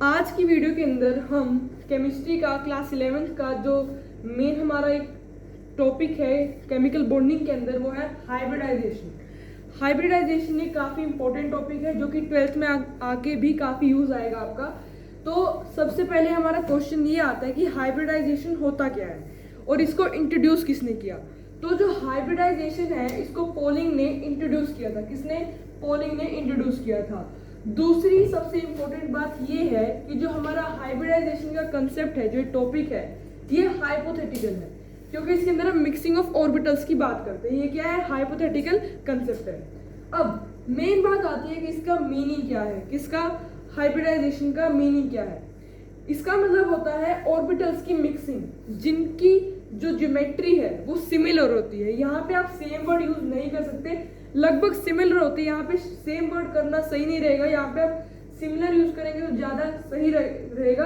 आज की वीडियो के अंदर हम केमिस्ट्री का क्लास 11th का जो मेन हमारा एक टॉपिक है केमिकल बॉन्डिंग के अंदर वो है हाइब्रिडाइजेशन। हाइब्रिडाइजेशन एक काफ़ी इंपॉर्टेंट टॉपिक है जो कि 12th में आके भी काफ़ी यूज़ आएगा आपका। तो सबसे पहले हमारा क्वेश्चन ये आता है कि हाइब्रिडाइजेशन होता क्या है और इसको इंट्रोड्यूस किसने किया। तो जो हाइब्रिडाइजेशन है इसको पोलिंग ने इंट्रोड्यूस किया था। किसने? पोलिंग ने इंट्रोड्यूस किया था। दूसरी सबसे इंपॉर्टेंट बात ये है कि जो हमारा हाइब्रिडाइजेशन का कंसेप्ट है, जो टॉपिक है, ये हाइपोथेटिकल है क्योंकि इसके अंदर हम मिक्सिंग ऑफ ऑर्बिटल्स की बात करते हैं। ये क्या है? हाइपोथेटिकल कंसेप्ट है। अब मेन बात आती है कि इसका मीनिंग क्या है, किसका? हाइब्रिडाइजेशन का मीनिंग क्या है? इसका मतलब होता है ऑर्बिटल्स की मिक्सिंग जिनकी जो ज्योमेट्री है वो सिमिलर होती है। यहाँ पे आप सेम वर्ड यूज नहीं कर सकते, लगभग सिमिलर होती है। यहाँ पे सेम वर्ड करना सही नहीं रहेगा, यहाँ पे आप सिमिलर यूज करेंगे तो ज़्यादा सही रहेगा।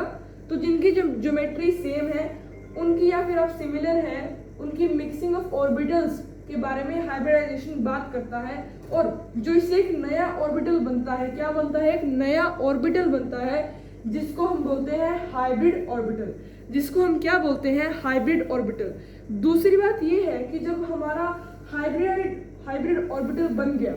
तो जिनकी जो ज्योमेट्री सेम है उनकी या फिर आप सिमिलर है उनकी मिक्सिंग ऑफ ऑर्बिटल्स के बारे में हाइब्रिडाइजेशन बात करता है। और जो इससे एक नया ऑर्बिटल बनता है, क्या बनता है? एक नया ऑर्बिटल बनता है जिसको हम बोलते हैं हाइब्रिड ऑर्बिटल। जिसको हम क्या बोलते हैं? Hybrid orbital. दूसरी बात ये है कि जब हमारा हाइब्रिड ऑर्बिटल बन गया,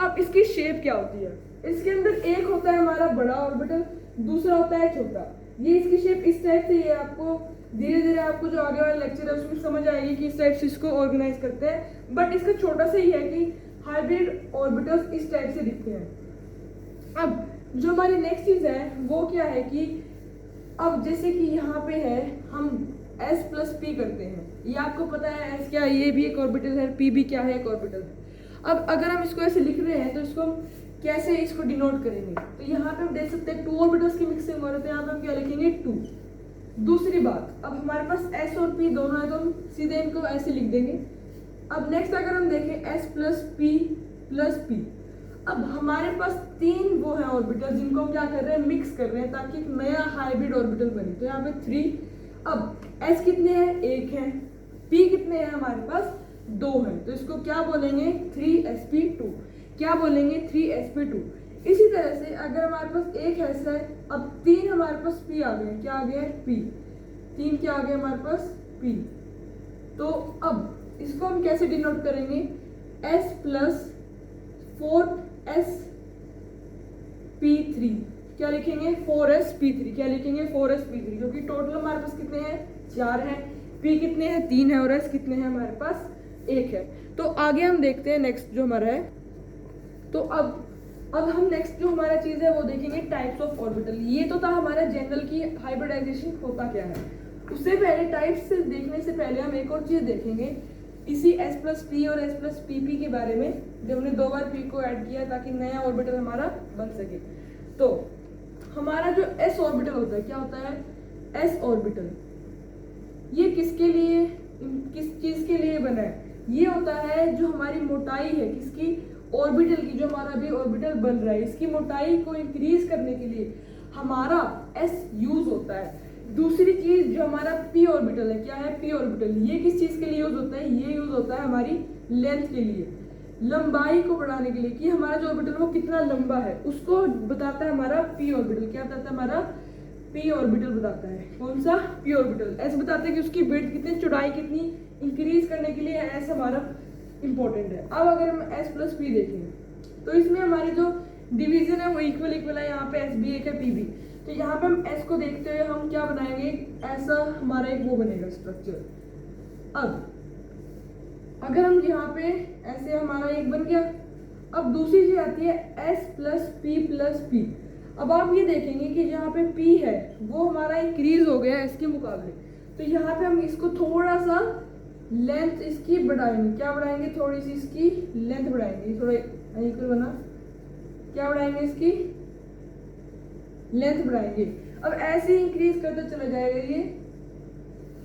अब इसकी शेप क्या होती है? इसके अंदर एक होता है हमारा बड़ा ऑर्बिटल, दूसरा होता है छोटा। ये इसकी शेप इस टाइप से, ये आपको धीरे धीरे आपको जो आगे वाला लेक्चर है उसमें समझ आएगी कि इस टाइप से इसको ऑर्गेनाइज करते हैं। बट इसका छोटा सा ही है कि हाइब्रिड ऑर्बिटल्स इस टाइप से दिखते हैं। अब जो हमारी नेक्स्ट चीज है वो क्या है कि अब जैसे कि यहाँ पे है हम S प्लस पी करते हैं, ये आपको पता है S क्या है, ये भी एक ऑर्बिटल है, P भी क्या है? एक ऑर्बिटल है। अब अगर हम इसको ऐसे लिख रहे हैं तो इसको हम कैसे इसको डिनोट करेंगे? तो यहाँ पे हम देख सकते हैं 2 ऑर्बिटल्स की मिक्सिंग हो रही है, तो यहाँ पे हम क्या लिखेंगे? 2। दूसरी बात, अब हमारे पास S और P दोनों है तो हम सीधे इनको ऐसे लिख देंगे। अब नेक्स्ट अगर हम देखें S प्लस P, अब हमारे पास 3 वो है ऑर्बिटल जिनको हम क्या कर रहे हैं? मिक्स कर रहे हैं ताकि एक नया हाइब्रिड ऑर्बिटल बने। तो यहाँ पे 3। अब S कितने हैं? 1 है। P कितने हैं? हमारे पास 2 है। तो इसको क्या बोलेंगे? 3sp2। क्या बोलेंगे? 3sp2। इसी तरह से अगर हमारे पास एक S है, अब 3 हमारे पास P आ गए। क्या आ गया? P। 3 क्या आ गया हमारे पास? P। तो अब इसको हम कैसे डिनोट करेंगे? S plus 4sp3। क्या लिखेंगे? 4sp3। क्या लिखेंगे? 4sp3, क्योंकि टोटल हमारे पास कितने हैं? 4 हैं। P कितने हैं? 3 है। और S कितने हैं? हमारे पास 1 है। तो आगे हम देखते हैं नेक्स्ट जो हमारा है। तो अब हम नेक्स्ट जो हमारा चीज है वो देखेंगे टाइप्स ऑफ ऑर्बिटल। ये तो था हमारा जनरल की हाइब्रिडाइजेशन होता क्या है। उससे पहले टाइप्स से देखने से पहले हम एक और चीज देखेंगे इसी S प्लस पी और S प्लस पी के बारे में, जब हमने 2 बार P को ऐड किया ताकि नया ऑर्बिटल हमारा बन सके। तो हमारा जो S ऑर्बिटल होता है, क्या होता है? S ऑर्बिटल ये किसके लिए, किस चीज के लिए बना है? ये होता है जो हमारी मोटाई है किसकी? ऑर्बिटल की। जो हमारा अभी ऑर्बिटल बन रहा है इसकी मोटाई को इंक्रीज करने के लिए हमारा S यूज होता है। दूसरी चीज जो हमारा P ऑर्बिटल है, क्या है? P ऑर्बिटल ये किस चीज के लिए यूज होता है? ये यूज होता है हमारी लेंथ के लिए, लंबाई को बढ़ाने के लिए, कि हमारा जो ऑर्बिटल वो कितना लंबा है उसको बताता है हमारा P ऑर्बिटल। क्या बताता है? हमारा P ऑर्बिटल बताता है। कौन सा? P orbital. S बताता है कि उसकी विड्थ कितनी, चौड़ाई कितनी, इंक्रीज करने के लिए S हमारा इंपॉर्टेंट है। अब अगर हम S प्लस P देखें तो इसमें हमारी जो डिवीजन है वो इक्वल है। यहाँ पे S भी एक है, P भी। तो यहाँ पे हम S को देखते हुए हम क्या बनाएंगे? ऐसा हमारा एक वो बनेगा स्ट्रक्चर। अब अगर हम यहाँ पे ऐसे हमारा एक बन गया। अब दूसरी चीज आती है S प्लस P। अब आप ये देखेंगे कि यहाँ पे P है वो हमारा इंक्रीज हो गया इसके मुकाबले। तो यहाँ पे हम इसको थोड़ा सा लेंथ इसकी बढ़ाएंगे। क्या बढ़ाएंगे? थोड़ी सी इसकी लेंथ बढ़ाएंगे। थोड़ा इक्वल बना, क्या बढ़ाएंगे? इसकी लेंथ बढ़ाएंगे। अब ऐसे इंक्रीज करते चला जाएगा ये।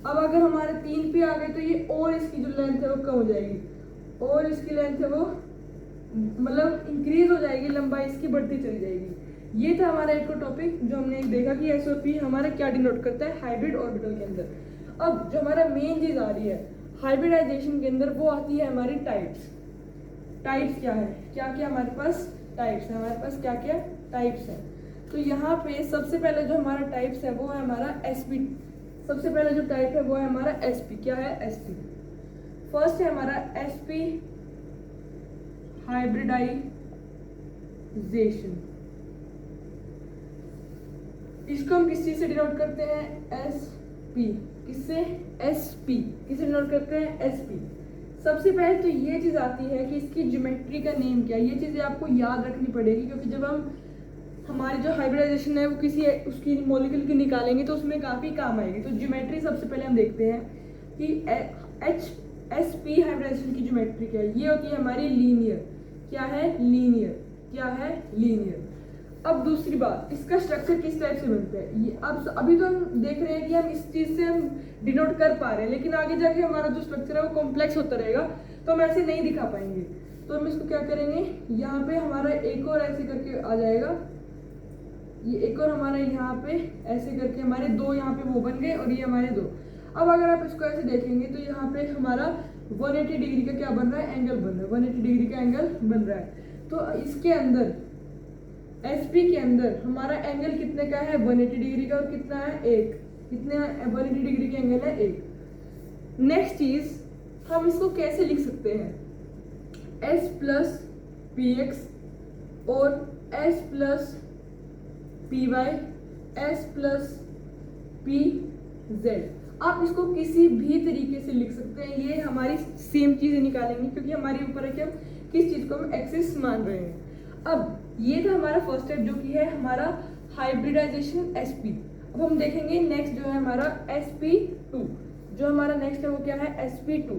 अब अगर हमारे 3 पे आ गए तो ये और इसकी जो लेंथ है वो कम हो जाएगी, और इसकी लेंथ है वो मतलब इंक्रीज हो जाएगी, लंबाई इसकी बढ़ती चली जाएगी। ये था हमारा एक टॉपिक जो हमने एक देखा कि S और P हमारा क्या डिनोट करता है हाइब्रिड ऑर्बिटल के अंदर। अब जो हमारा मेन चीज आ रही है हाइब्रिडाइजेशन के अंदर वो आती है हमारी टाइप्स। टाइप्स क्या है? क्या क्या हमारे पास टाइप्स है? हमारे पास क्या क्या टाइप्स है? तो यहाँ पे सबसे पहले जो हमारा टाइप्स है वो है हमारा sp। सबसे पहले जो टाइप है वो है हमारा sp। क्या है sp? फर्स्ट है हमारा sp हाइब्रिडाइजेशन। इसको हम किस चीज से डिनोट करते हैं? sp। किससे? sp। किससे डिनोट करते हैं? sp। सबसे पहले तो ये चीज आती है कि इसकी ज्योमेट्री का नेम क्या है। ये चीजें आपको याद रखनी पड़ेगी, क्योंकि जब हम हमारी जो हाइब्रिडाइजेशन है वो किसी उसकी मॉलिक्यूल की निकालेंगे तो उसमें काफ़ी काम आएगी। तो ज्योमेट्री सबसे पहले हम देखते हैं कि sp हाइब्रिडाइजेशन की ज्योमेट्री क्या है। ये होती है हमारी लीनियर। क्या है? लीनियर। क्या है? लीनियर। अब दूसरी बात, इसका स्ट्रक्चर किस टाइप से बनता है? ये अब अभी तो हम देख रहे हैं कि हम इस चीज़ से हम डिनोट कर पा रहे हैं, लेकिन आगे जाके हमारा जो स्ट्रक्चर है वो कॉम्प्लेक्स होता रहेगा, तो हम ऐसे नहीं दिखा पाएंगे। तो हम इसको क्या करेंगे, यहाँ पे हमारा एक और ऐसे करके आ जाएगा, ये एक और हमारा यहाँ पे ऐसे करके हमारे दो यहाँ पे वो बन गए और ये हमारे दो। अब अगर आप इसको ऐसे देखेंगे तो यहाँ पे हमारा 180 डिग्री का क्या बन रहा है? एंगल बन रहा है। 180 डिग्री का एंगल बन रहा है। तो इसके अंदर sp के अंदर हमारा एंगल कितने का है? 180 डिग्री का। और कितना है? 1। कितने 180 डिग्री का एंगल है? 1। नेक्स्ट चीज, हम इसको कैसे लिख सकते हैं? s प्लस px और s plus py, s plus pz। आप इसको किसी भी तरीके से लिख सकते हैं। ये हमारी सेम चीजें निकालेंगे, क्योंकि हमारे ऊपर है कि हम किस चीज को हम एक्सिस मान रहे हैं। अब ये था हमारा फर्स्ट स्टेप, जो कि है हमारा हाइब्रिडाइजेशन sp। अब हम देखेंगे नेक्स्ट जो है हमारा sp2। जो हमारा नेक्स्ट है वो क्या है? sp2।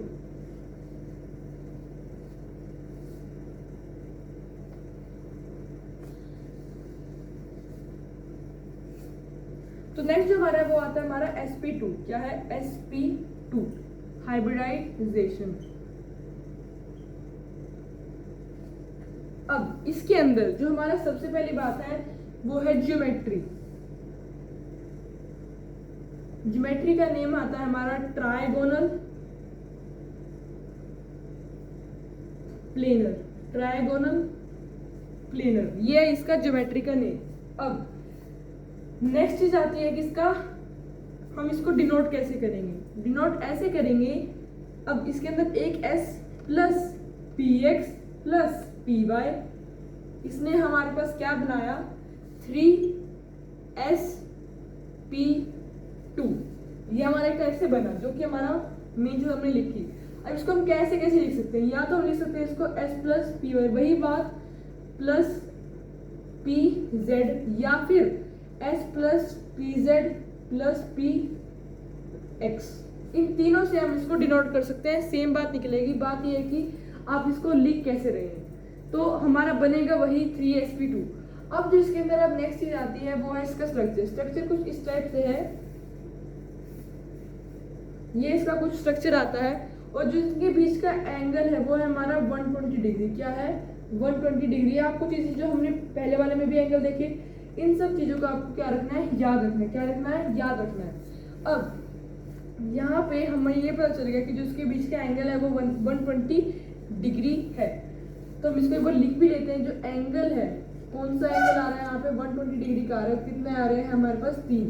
तो नेक्स्ट जो हमारा है वो आता है हमारा sp2। क्या है? sp2 hybridisation. अब इसके अंदर जो हमारा सबसे पहली बात है वो है ज्योमेट्री। ज्योमेट्री का नेम आता है हमारा ट्राइगोनल प्लेनर। ट्राइगोनल प्लेनर, ये है इसका ज्योमेट्री का नेम। अब नेक्स्ट चीज आती है कि इसका हम इसको डिनोट कैसे करेंगे? डिनोट ऐसे करेंगे, अब इसके अंदर एक s plus px plus py, इसने हमारे पास क्या बनाया? 3sp2। ये हमारा एक ऐसे बना, जो कि हमारा मेन जो हमने लिखी। अब इसको हम कैसे कैसे लिख सकते हैं? या तो हम लिख सकते हैं इसको s प्लस py, वही बात, प्लस pz, या फिर s plus pz plus px। इन तीनों से हम इसको डिनोट कर सकते हैं, सेम बात निकलेगी। बात यह है कि आप इसको लिख कैसे रहे हैं। तो हमारा बनेगा वही 3sp2। अब जो इसके अंदर अब नेक्स्ट चीज आती है वो है इसका स्ट्रक्चर। स्ट्रक्चर कुछ इस टाइप से है, ये इसका कुछ स्ट्रक्चर आता है, और जो इसके बीच का एंगल है वो है हमारा 120 डिग्री। क्या है? 120 डिग्री। आपको चीजें जो हमने पहले वाले में भी एंगल देखे, इन सब चीजों को आपको क्या रखना है? याद रखना है। क्या रखना है? याद रखना है। अब यहाँ पे हमें ये पता चल गया कि जो इसके बीच का एंगल है वो 120 डिग्री है। तो हम इसको एक बार लिख भी लेते हैं। जो एंगल है, कौन सा एंगल आ रहा है यहाँ पे? 120 डिग्री का आ रहा है। कितने आ रहे हैं हमारे पास? 3।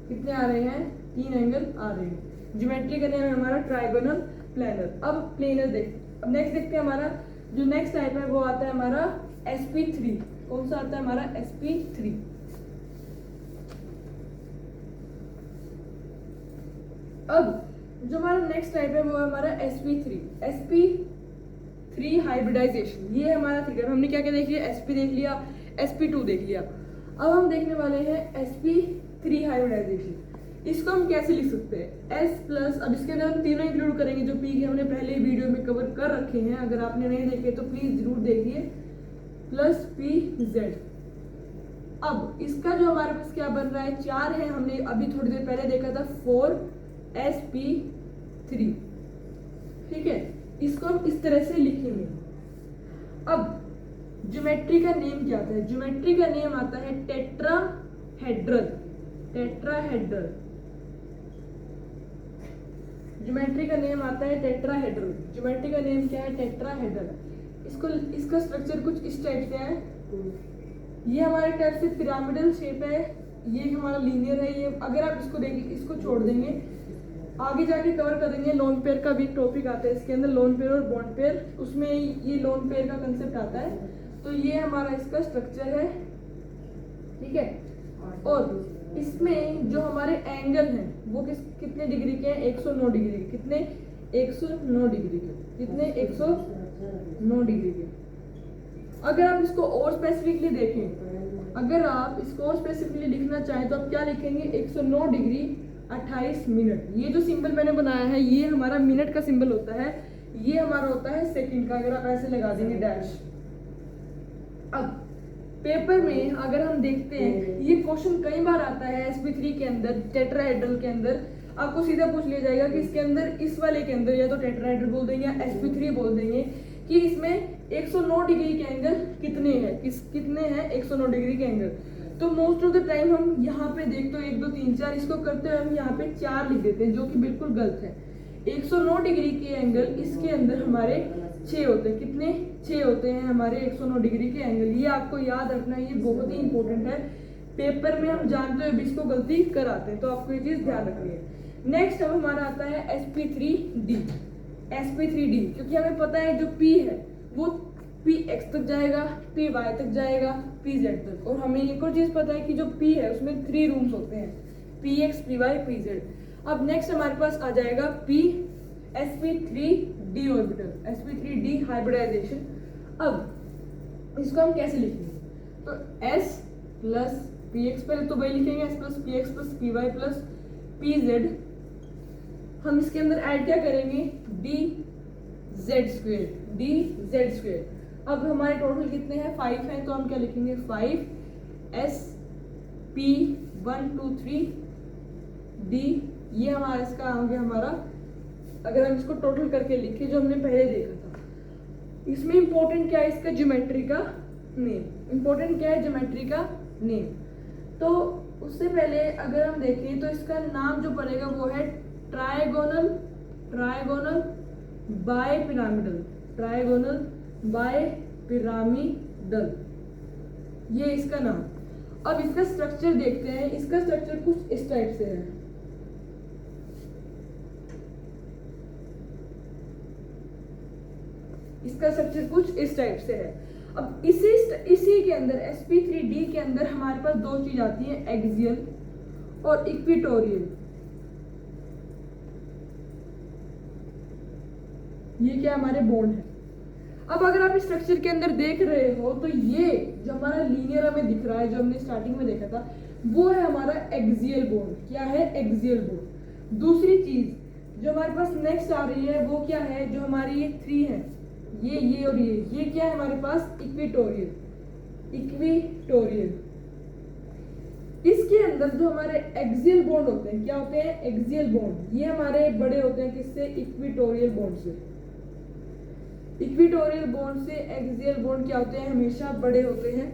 कितने आ रहे हैं? 3 एंगल आ रहे हैं। ज्योमेट्री का नेम है हमारा ट्राइगोनल प्लेनर। अब प्लेनर अब नेक्स्ट देखते हैं हमारा जो नेक्स्ट टाइप है वो आता है हमारा sp3। कौन सा आता है हमारा? sp3। अब जो हमारा नेक्स्ट टाइप है वो है हमारा sp3। sp3 hybridisation. ये हमारा फिगर। हमने क्या क्या देख लिया? sp देख लिया, sp2 देख लिया। अब हम देखने वाले हैं sp3 हाइब्रिडाइजेशन। इसको हम कैसे लिख सकते हैं? s प्लस, अब इसके अंदर हम तीनों इंक्लूड करेंगे जो पी हमने पहले वीडियो में कवर कर रखे हैं। अगर आपने नहीं देखे तो प्लीज जरूर देखिए। Plus pz। अब इसका जो हमारे पास क्या बन रहा है? 4 है। हमने अभी थोड़ी देर पहले देखा था 4sp3। ठीक है, इसको हम इस तरह से लिखेंगे। अब ज्योमेट्री का नेम क्या आता है? ज्योमेट्री का नेम आता है टेट्राहेड्रल। टेट्राहेड्रल ज्योमेट्री का नेम आता है टेट्राहेड्रल। ज्योमेट्री का नेम क्या है? टेट्राहेड्रल। इसको इसका स्ट्रक्चर कुछ इस टाइप से है। ये हमारे टाइप से पिरामिडल शेप है, ये हमारा लीनियर है। ये अगर आप इसको देखेंगे, इसको छोड़ देंगे, आगे जाके कवर करेंगे। लोन पेयर का भी एक टॉपिक आता है इसके अंदर, लोन पेयर और बॉन्ड पेयर, उसमें ये लोन पेयर का कंसेप्ट आता है। तो ये हमारा इसका स्ट्रक्चर है, ठीक है। और इसमें जो हमारे एंगल हैं वो कितने डिग्री के हैं? 109 डिग्री के। कितने? 109 डिग्री के। कितने? 109 डिग्री के। अगर आप इसको और स्पेसिफिकली देखें, अगर आप इसको और स्पेसिफिकली लिखना चाहें तो आप क्या लिखेंगे? 109 डिग्री 28 मिनट। ये जो सिंबल मैंने बनाया है ये हमारा मिनट का सिंबल होता है, ये हमारा होता है सेकंड का। अगर आप ऐसे लगा देंगे डैश। अब पेपर में अगर हम देखते हैं, ये क्वेश्चन कई बार आता है sp3 के अंदर, टेट्राहेड्रल के अंदर। आपको सीधा पूछ लिया जाएगा कि इसके अंदर, इस वाले के अंदर या तो टेट्राहेड्रल बोल देंगे या sp3 बोल देंगे कि इसमें 109 डिग्री के एंगल कितने हैं, कितने हैं 109 डिग्री के एंगल। तो मोस्ट ऑफ द टाइम हम यहाँ पे देखते हो 1 2 3 4 इसको करते हुए हम यहाँ पे 4 लिख देते हैं, जो कि बिल्कुल गलत है। 109 डिग्री के एंगल इसके अंदर हमारे 6 होते हैं। कितने? 6 होते हैं हमारे 109 डिग्री के एंगल। ये आपको याद रखना है, ये बहुत ही इंपॉर्टेंट है। पेपर में हम जानते हुए भी इसको गलती कराते हैं, तो आपको ये चीज ध्यान रखनी है। नेक्स्ट अब हमारा आता है sp3d। sp3d क्योंकि हमें पता है जो p है वो px तक जाएगा, py तक जाएगा, pz तक। और हमें एक और चीज पता है कि जो p है उसमें 3 रूम्स होते हैं, px, py, pz। अब नेक्स्ट हमारे पास आ जाएगा p sp3d orbital, sp3d hybridisation. अब इसको हम कैसे लिखेंगे? तो s प्लस px, पहले तो वही लिखेंगे, s plus px plus py plus pz। हम इसके अंदर ऐड क्या करेंगे? dz square. अब हमारे टोटल कितने हैं? 5 हैं, तो हम क्या लिखेंगे? 5 s p 1 2 3 d। ये हमारा इसका आ गया हमारा, अगर हम इसको टोटल करके लिखे जो हमने पहले देखा था। इसमें इंपॉर्टेंट क्या है? इसका ज्योमेट्री का नेम। इंपॉर्टेंट क्या है? ज्योमेट्री का नेम। तो उससे पहले अगर हम देखें तो इसका नाम जो पड़ेगा वो है trigonal bipyramidal, trigonal bipyramidal, ये इसका नाम। अब इसका स्ट्रक्चर देखते हैं। इसका स्ट्रक्चर कुछ इस टाइप से है। इसका स्ट्रक्चर कुछ इस टाइप से है। अब इसी के अंदर sp3d के अंदर हमारे पास 2 चीज आती है, एक्सियल और इक्वेटोरियल। ये क्या हमारे बॉन्ड है। अब अगर आप इस स्ट्रक्चर के अंदर देख रहे हो तो ये जो हमारा लीनियर हमें दिख रहा है, जो हमने स्टार्टिंग में देखा था, वो है हमारा एक्सियल बॉन्ड। क्या है? Axial bond. दूसरी चीज जो हमारे पास नेक्स्ट आ रही है वो क्या है? जो हमारी ये 3 है, ये और ये क्या है हमारे पास? इक्वेटोरियल। इसके अंदर जो हमारे एक्सियल बॉन्ड होते हैं, क्या होते हैं? Axial bond. ये हमारे बड़े होते हैं किससे? इक्वेटोरियल बॉन्ड से। इक्वेटोरियल बॉन्ड से एक्सियल बॉन्ड क्या होते हैं? हमेशा बड़े होते हैं।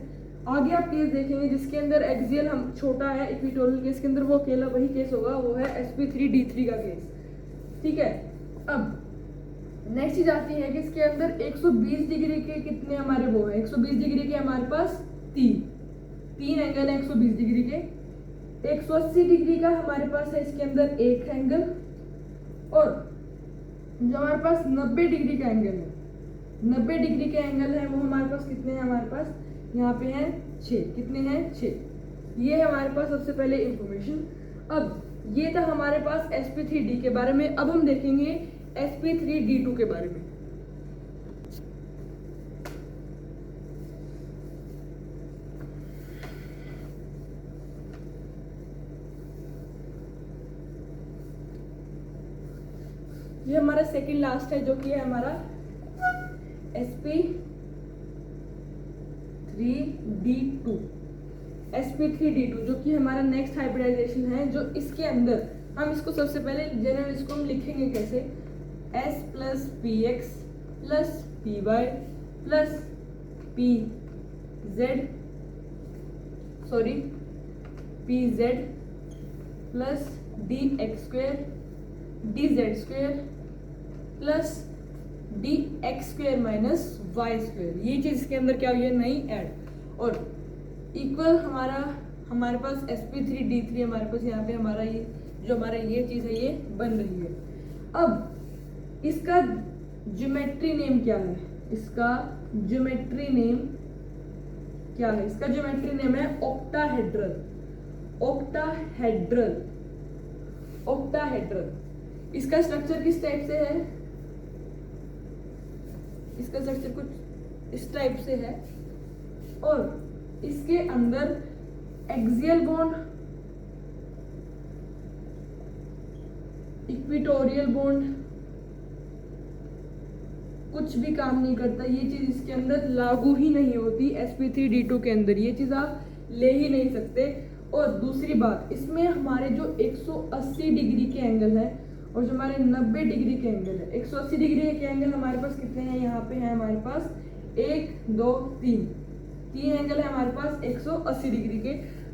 आगे आप केस देखेंगे जिसके अंदर एक्सियल हम छोटा है, इक्वेटोरियल केस के अंदर वो अकेला वही केस होगा, वो है sp3d3 का केस, ठीक है। अब नेक्स्ट चीज आती है कि इसके अंदर 120 डिग्री के कितने हमारे वो है? 120 डिग्री के हमारे पास 3 एंगल है 120 डिग्री के। 180 डिग्री का हमारे पास है इसके अंदर एक एंगल, और जो हमारे पास 90 डिग्री का एंगल है, 90 डिग्री के एंगल है वो हमारे पास कितने हैं? हमारे पास यहाँ पे हैं 6। कितने हैं? 6। ये है हमारे पास सबसे पहले इंफॉर्मेशन। अब ये था हमारे पास sp3d के बारे में। अब हम देखेंगे sp3d2 के बारे में। ये हमारा सेकंड लास्ट है जो कि है हमारा sp3d2 जो कि हमारा नेक्स्ट हाइब्रिडाइजेशन है। जो इसके अंदर हम इसको सबसे पहले जनरल इसको हम लिखेंगे कैसे? s plus px plus py plus pz plus dx square dz square plus dx square minus y square. ये चीज इसके अंदर क्या हुई है? नई ऐड। और इक्वल हमारे पास sp3d3 हमारे पास यहाँ पे हमारा ये जो हमारा ये चीज़ है ये बन रही है। अब इसका ज्योमेट्री नेम क्या है? इसका ज्योमेट्री नेम क्या है? इसका ज्योमेट्री नेम है ऑक्टाहेड्रल। ऑक्टाहेड्रल। इसका स्ट्रक्चर किस टाइप से है? इसका स्ट्रक्चर कुछ इस टाइप से है और इसके अंदर एक्सियल बॉन्ड, इक्विटोरियल बॉन्ड कुछ भी काम नहीं करता। ये चीज इसके अंदर लागू ही नहीं होती। sp3d2 के अंदर ये चीज आप ले ही नहीं सकते। और दूसरी बात, इसमें हमारे जो 180 डिग्री के एंगल है और जो हमारे 90 डिग्री के एंगल है, 180 डिग्री के एंगल हमारे पास कितने हैं? यहाँ पे है हमारे पास 1 2 3 एंगल है हमारे पास 180 डिग्री के।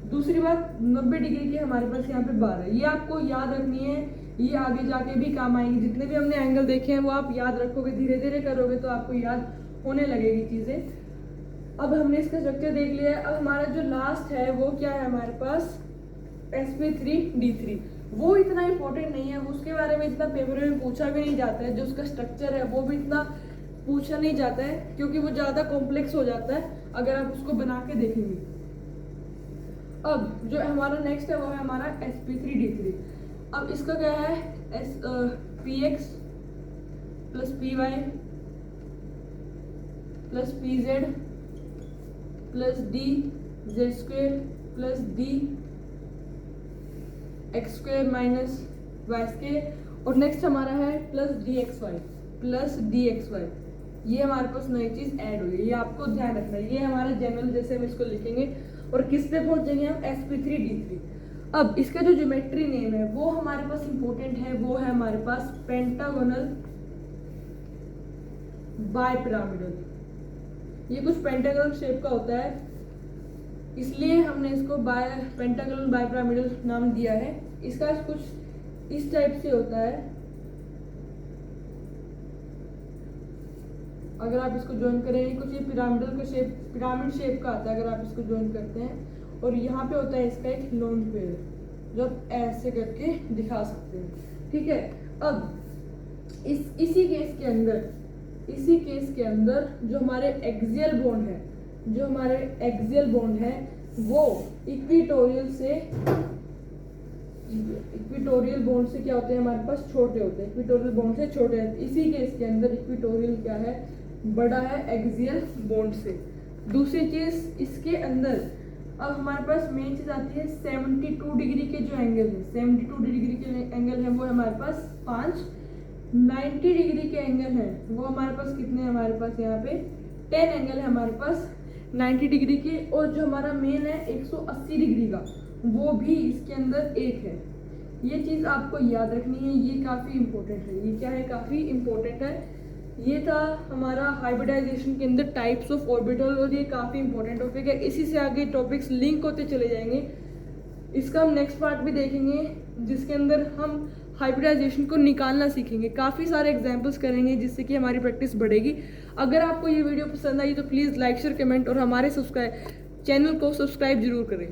दूसरी बात 90 डिग्री के हमारे पास यहाँ पे 12। ये आपको याद रखनी है, ये आगे जाके भी काम आएंगे। जितने भी हमने एंगल देखे हैं वो आप याद रखोगे, धीरे धीरे करोगे तो आपको याद होने लगेगी चीज़ें। अब हमने इसका स्ट्रक्चर देख लिया है। अब हमारा जो लास्ट है वो क्या है? हमारे पास sp3d3। वो इतना इंपॉर्टेंट नहीं है, उसके बारे में इतना पेपर में पूछा भी नहीं जाता है। जो उसका स्ट्रक्चर है वो भी इतना पूछा नहीं जाता है क्योंकि वो ज़्यादा कॉम्प्लेक्स हो जाता है अगर आप उसको बना के देखेंगे। अब जो हमारा नेक्स्ट है वो है हमारा sp3d3। अब इसका क्या है? px plus py plus pz plus d z square plus d x square minus y square और नेक्स्ट हमारा है प्लस dxy। ये हमारे पास नई चीज़ ऐड हुई है, ये आपको ध्यान रखना है। ये हमारा जनरल जैसे हम इसको लिखेंगे और किस पे पहुंचेंगे हम? sp3d3। अब इसका जो ज्योमेट्री नेम है वो हमारे पास इंपॉर्टेंट है, वो है हमारे पास पेंटागोनल बायपिरामिडल। ये कुछ पेंटागोनल शेप का होता है, इसलिए हमने इसको पेंटागोनल बायपिरामिडल नाम दिया है। इसका कुछ इस टाइप से होता है। अगर आप इसको ज्वाइन करेंगे कुछ ये पिरामिडल का शेप, पिरामिड शेप का आता है अगर आप इसको ज्वाइन करते हैं। और यहाँ पे होता है इसका एक लोन पेयर जो आप ऐसे करके दिखा सकते हैं। ठीक है। अब इसी केस के अंदर जो हमारे एक्सियल बॉन्ड है वो इक्विटोरियल बॉन्ड से क्या होते हैं? हमारे पास छोटे होते हैं। इक्विटोरियल बॉन्ड से छोटे हैं। इसी केस के अंदर इक्विटोरियल क्या है? बड़ा है एक्सियल बॉन्ड से। दूसरी चीज इसके अंदर अब हमारे पास मेन चीज आती है 72 डिग्री के जो एंगल है, 72 डिग्री के एंगल है वो हमारे पास 5। 90 डिग्री के एंगल है वो हमारे पास कितने हैं? हमारे पास यहाँ पे 10 एंगल है हमारे पास 90 डिग्री के। और जो हमारा मेन है 180 डिग्री का वो भी इसके अंदर एक है। ये चीज़ आपको याद रखनी है, ये काफ़ी इंपॉर्टेंट है। ये क्या है? काफ़ी इंपॉर्टेंट है। ये था हमारा हाइब्रिडाइजेशन के अंदर टाइप्स ऑफ ऑर्बिटल और ये काफ़ी इंपॉर्टेंट टॉपिक है। इसी से आगे टॉपिक्स लिंक होते चले जाएंगे। इसका हम नेक्स्ट पार्ट भी देखेंगे जिसके अंदर हम हाइब्रिडाइजेशन को निकालना सीखेंगे। काफ़ी सारे एग्जांपल्स करेंगे जिससे कि हमारी प्रैक्टिस बढ़ेगी। अगर आपको ये वीडियो पसंद आई तो प्लीज़ लाइक शेयर कमेंट और हमारे चैनल को सब्सक्राइब जरूर करें।